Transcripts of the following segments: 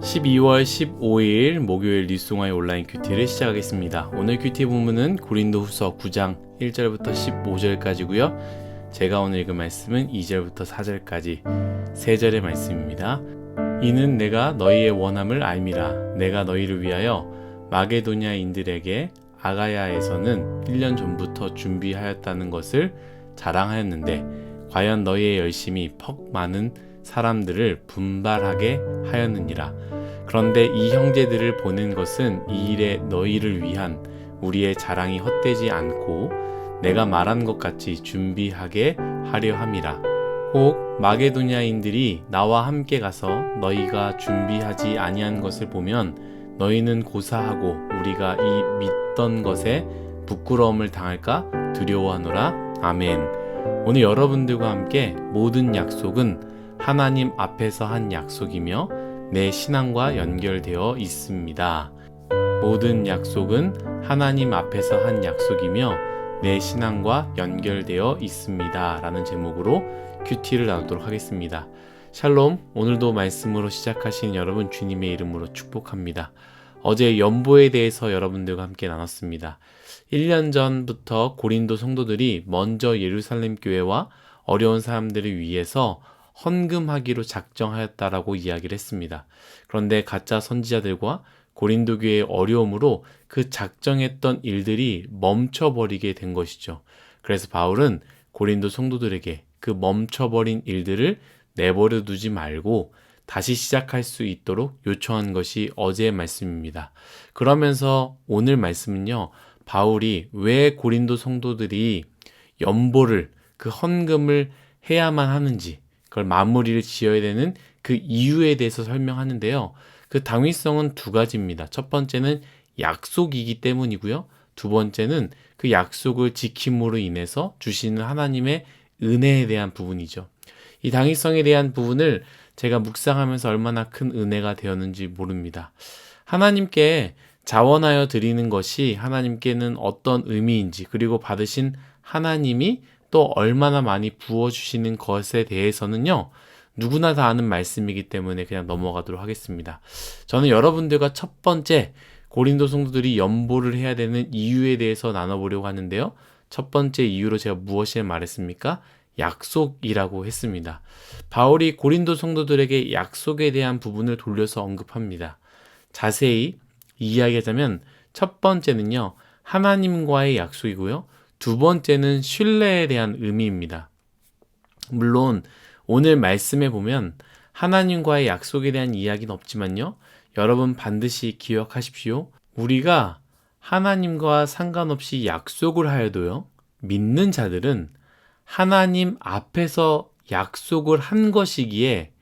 12월 15일 목요일 뉴스송화의 온라인 큐티를 시작하겠습니다. 오늘 큐티 본문은 고린도후서 9장 1절부터 15절까지고요. 제가 오늘 읽은 말씀은 2절부터 4절까지 3절의 말씀입니다. 이는 내가 너희의 원함을 알미라. 내가 너희를 위하여 마게도냐인들에게 아가야에서는 1년 전부터 준비하였다는 것을 자랑하였는데 과연 너희의 열심이 퍽 많은 사람들을 분발하게 하였느니라. 그런데 이 형제들을 보낸 것은 이 일에 너희를 위한 우리의 자랑이 헛되지 않고 내가 말한 것 같이 준비하게 하려 함이라. 혹 마게도냐인들이 나와 함께 가서 너희가 준비하지 아니한 것을 보면 너희는 고사하고 우리가 이 믿던 것에 부끄러움을 당할까 두려워하노라. 아멘. 오늘 여러분들과 함께 모든 약속은 하나님 앞에서 한 약속이며 내 신앙과 연결되어 있습니다. 모든 약속은 하나님 앞에서 한 약속이며 내 신앙과 연결되어 있습니다. 라는 제목으로 큐티를 나누도록 하겠습니다. 샬롬, 오늘도 말씀으로 시작하신 여러분 주님의 이름으로 축복합니다. 어제 연보에 대해서 여러분들과 함께 나눴습니다. 1년 전부터 고린도 성도들이 먼저 예루살렘 교회와 어려운 사람들을 위해서 헌금하기로 작정하였다라고 이야기를 했습니다. 그런데 가짜 선지자들과 고린도 교회의 어려움으로 그 작정했던 일들이 멈춰버리게 된 것이죠. 그래서 바울은 고린도 성도들에게 그 멈춰버린 일들을 내버려 두지 말고 다시 시작할 수 있도록 요청한 것이 어제의 말씀입니다. 그러면서 오늘 말씀은요, 바울이 왜 고린도 성도들이 연보를, 그 헌금을 해야만 하는지, 그걸 마무리를 지어야 되는 그 이유에 대해서 설명하는데요. 그 당위성은 두 가지입니다. 첫 번째는 약속이기 때문이고요. 두 번째는 그 약속을 지킴으로 인해서 주시는 하나님의 은혜에 대한 부분이죠. 이 당위성에 대한 부분을 제가 묵상하면서 얼마나 큰 은혜가 되었는지 모릅니다. 하나님께 자원하여 드리는 것이 하나님께는 어떤 의미인지, 그리고 받으신 하나님이 또 얼마나 많이 부어주시는 것에 대해서는요, 누구나 다 아는 말씀이기 때문에 그냥 넘어가도록 하겠습니다. 저는 여러분들과 첫 번째 고린도 성도들이 연보를 해야 되는 이유에 대해서 나눠보려고 하는데요. 첫 번째 이유로 제가 무엇을 말했습니까? 약속이라고 했습니다. 바울이 고린도 성도들에게 약속에 대한 부분을 돌려서 언급합니다. 자세히 이야기하자면 첫 번째는요, 하나님과의 약속이고요. 두 번째는 신뢰에 대한 의미입니다. 물론 오늘 말씀에 보면 하나님과의 약속에 대한 이야기는 없지만요. 여러분 반드시 기억하십시오. 우리가 하나님과 상관없이 약속을 하여도요, 믿는 자들은 하나님 앞에서 약속을 한 것이기에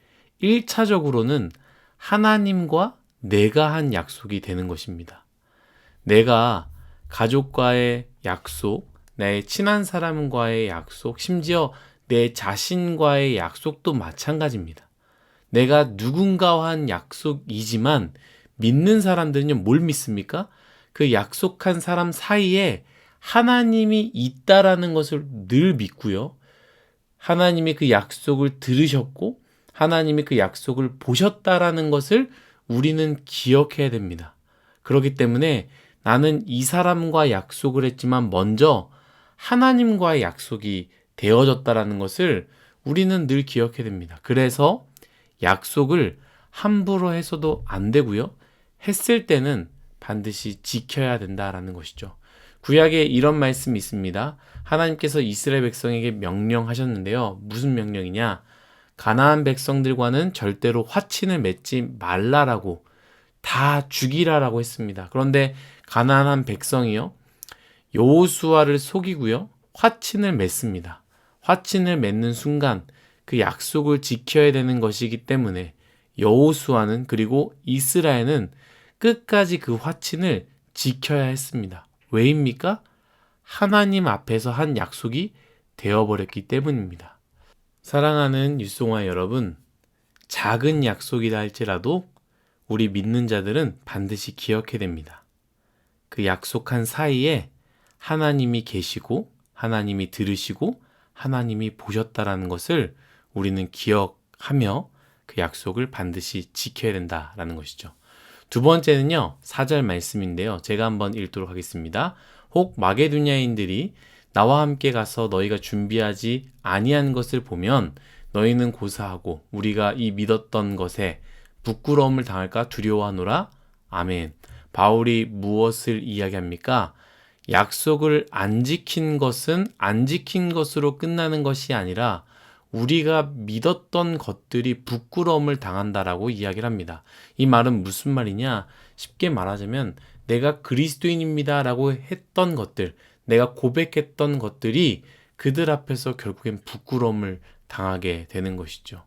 1차적으로는 하나님과 내가 한 약속이 되는 것입니다. 내가 가족과의 약속, 내 친한 사람과의 약속, 심지어 내 자신과의 약속도 마찬가지입니다. 내가 누군가와 한 약속이지만 믿는 사람들은요, 뭘 믿습니까? 그 약속한 사람 사이에 하나님이 있다라는 것을 늘 믿고요. 하나님이 그 약속을 들으셨고 하나님이 그 약속을 보셨다라는 것을 우리는 기억해야 됩니다. 그렇기 때문에 나는 이 사람과 약속을 했지만 먼저 하나님과의 약속이 되어졌다라는 것을 우리는 늘 기억해야 됩니다. 그래서 약속을 함부로 해서도 안 되고요. 했을 때는 반드시 지켜야 된다라는 것이죠. 구약에 이런 말씀이 있습니다. 하나님께서 이스라엘 백성에게 명령하셨는데요. 무슨 명령이냐? 가나안 백성들과는 절대로 화친을 맺지 말라라고, 다 죽이라라고 했습니다. 그런데 가나안 백성이요, 여호수아를 속이고요, 화친을 맺습니다. 화친을 맺는 순간 그 약속을 지켜야 되는 것이기 때문에 여호수아는, 그리고 이스라엘은 끝까지 그 화친을 지켜야 했습니다. 왜입니까? 하나님 앞에서 한 약속이 되어버렸기 때문입니다. 사랑하는 뉴스송화 여러분, 작은 약속이라 할지라도 우리 믿는 자들은 반드시 기억해야 됩니다. 그 약속한 사이에 하나님이 계시고 하나님이 들으시고 하나님이 보셨다라는 것을 우리는 기억하며 그 약속을 반드시 지켜야 된다라는 것이죠. 두 번째는요, 4절 말씀인데요. 제가 한번 읽도록 하겠습니다. 혹 마게도냐인들이 나와 함께 가서 너희가 준비하지 아니한 것을 보면 너희는 고사하고 우리가 이 믿었던 것에 부끄러움을 당할까 두려워하노라. 아멘. 바울이 무엇을 이야기합니까? 약속을 안 지킨 것은 안 지킨 것으로 끝나는 것이 아니라 우리가 믿었던 것들이 부끄러움을 당한다라고 이야기를 합니다. 이 말은 무슨 말이냐? 쉽게 말하자면 내가 그리스도인입니다 라고 했던 것들, 내가 고백했던 것들이 그들 앞에서 결국엔 부끄러움을 당하게 되는 것이죠.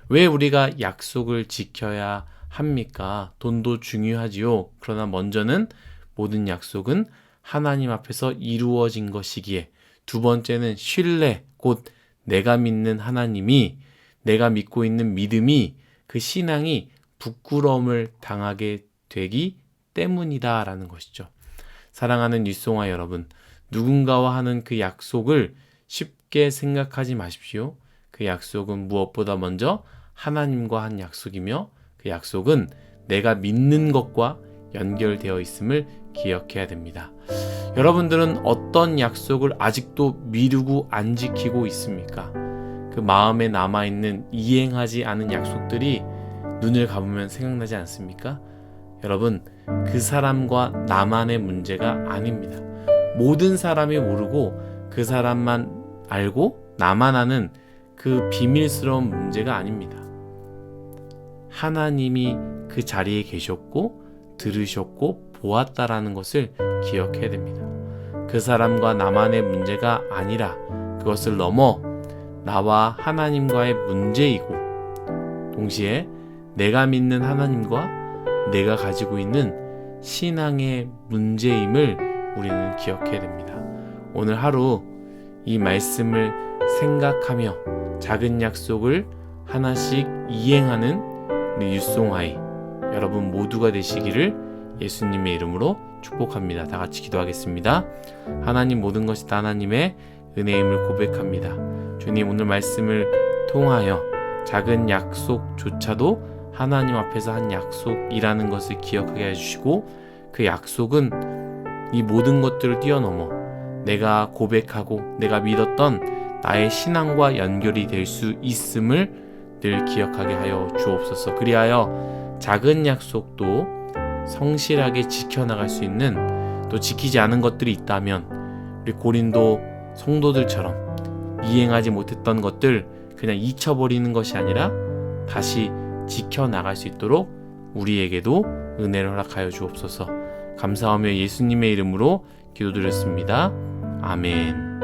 왜 우리가 약속을 지켜야 합니까? 돈도 중요하지요. 그러나 먼저는 모든 약속은 하나님 앞에서 이루어진 것이기에, 두 번째는 신뢰, 곧 내가 믿는 하나님이, 내가 믿고 있는 믿음이, 그 신앙이 부끄러움을 당하게 되기 때문이다라는 것이죠. 사랑하는 윗송아 여러분, 누군가와 하는 그 약속을 쉽게 생각하지 마십시오. 그 약속은 무엇보다 먼저 하나님과 한 약속이며, 그 약속은 내가 믿는 것과 연결되어 있음을 기억해야 됩니다. 여러분들은 어떤 약속을 아직도 미루고 안 지키고 있습니까? 그 마음에 남아있는 이행하지 않은 약속들이 눈을 감으면 생각나지 않습니까? 여러분, 그 사람과 나만의 문제가 아닙니다. 모든 사람이 모르고 그 사람만 알고 나만 아는 그 비밀스러운 문제가 아닙니다. 하나님이 그 자리에 계셨고 들으셨고 보았다라는 것을 기억해야 됩니다. 그 사람과 나만의 문제가 아니라 그것을 넘어 나와 하나님과의 문제이고, 동시에 내가 믿는 하나님과 내가 가지고 있는 신앙의 문제임을 우리는 기억해야 됩니다. 오늘 하루 이 말씀을 생각하며 작은 약속을 하나씩 이행하는 우리 윗송아이 여러분 모두가 되시기를 예수님의 이름으로 축복합니다. 다 같이 기도하겠습니다. 하나님, 모든 것이 다 하나님의 은혜임을 고백합니다. 주님, 오늘 말씀을 통하여 작은 약속조차도 하나님 앞에서 한 약속이라는 것을 기억하게 해주시고, 그 약속은 이 모든 것들을 뛰어넘어 내가 고백하고 내가 믿었던 나의 신앙과 연결이 될 수 있음을 늘 기억하게 하여 주옵소서. 그리하여 작은 약속도 성실하게 지켜나갈 수 있는, 또 지키지 않은 것들이 있다면 우리 고린도 성도들처럼 이행하지 못했던 것들 그냥 잊혀버리는 것이 아니라 다시 지켜나갈 수 있도록 우리에게도 은혜를 허락하여 주옵소서. 감사하며 예수님의 이름으로 기도드렸습니다. 아멘.